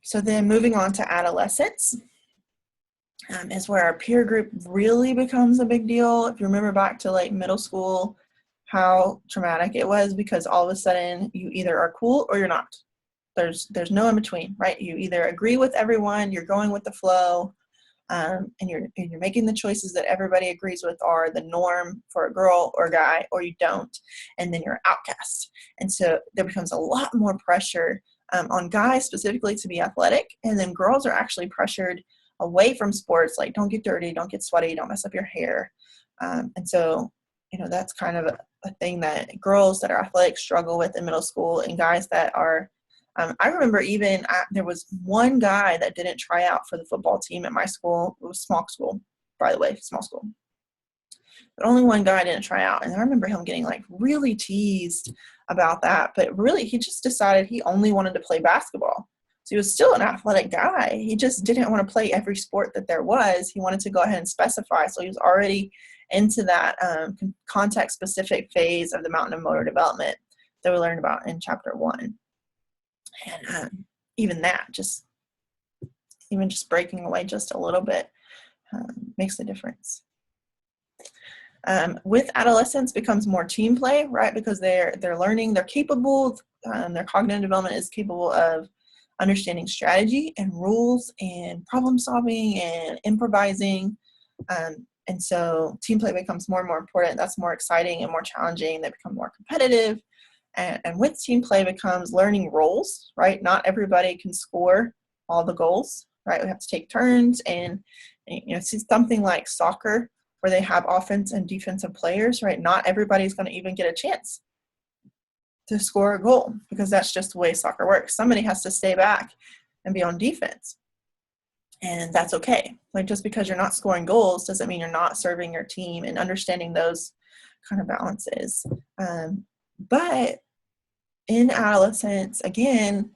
So then moving on to adolescence is where our peer group really becomes a big deal. If you remember back to like middle school, how traumatic it was, because all of a sudden you either are cool or you're not. There's no in between, right? You either agree with everyone, you're going with the flow, and you're making the choices that everybody agrees with are the norm for a girl or a guy, or you don't, and then you're outcast. And so there becomes a lot more pressure on guys specifically to be athletic, and then girls are actually pressured away from sports, like don't get dirty, don't get sweaty, don't mess up your hair. And so, that's kind of a thing that girls that are athletic struggle with in middle school, and guys that are I remember even there was one guy that didn't try out for the football team at my school. It was small school, by the way, small school. But only one guy didn't try out. And I remember him getting like really teased about that. But really, he just decided he only wanted to play basketball. So he was still an athletic guy. He just didn't want to play every sport that there was. He wanted to go ahead and specify. So he was already into that context-specific phase of the mountain of motor development that we learned about in chapter 1. And even that, just breaking away just a little bit makes a difference. With adolescence becomes more team play, right? Because they're learning, they're capable, their cognitive development is capable of understanding strategy and rules and problem solving and improvising. And so team play becomes more and more important. That's more exciting and more challenging. They become more competitive. And with team play becomes learning roles, right? Not everybody can score all the goals, right? We have to take turns, and see something like soccer where they have offense and defensive players, right? Not everybody's going to even get a chance to score a goal, because that's just the way soccer works. Somebody has to stay back and be on defense, and that's okay. Like, just because you're not scoring goals doesn't mean you're not serving your team, and understanding those kind of balances. But in adolescence, again,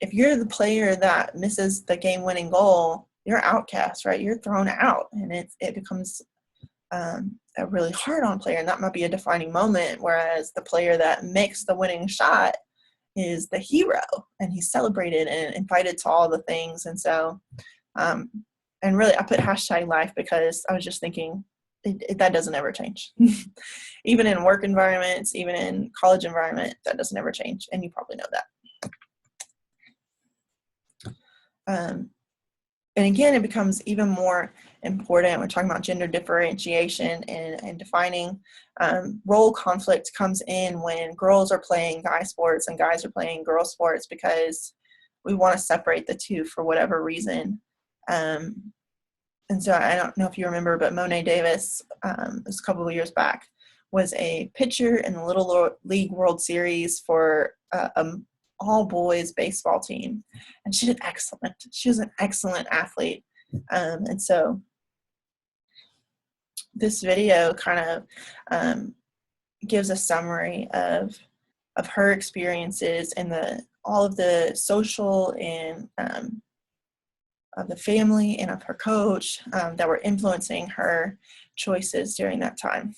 if you're the player that misses the game-winning goal, you're outcast, right? You're thrown out, and it becomes a really hard-on player, and that might be a defining moment, whereas the player that makes the winning shot is the hero, and he's celebrated and invited to all the things. And so, and really, I put #life because I was just thinking, that doesn't ever change. Even in work environments, even in college environment, that doesn't ever change. And you probably know that. And again, it becomes even more important. We're talking about gender differentiation and defining role conflict comes in when girls are playing guy sports and guys are playing girl sports, because we want to separate the two for whatever reason. And so I don't know if you remember, but Monet Davis, this a couple of years back, was a pitcher in the Little League World Series for an all-boys baseball team. And she did excellent. She was an excellent athlete. And so this video kind of gives a summary of her experiences and all of the social and of the family and of her coach that were influencing her choices during that time.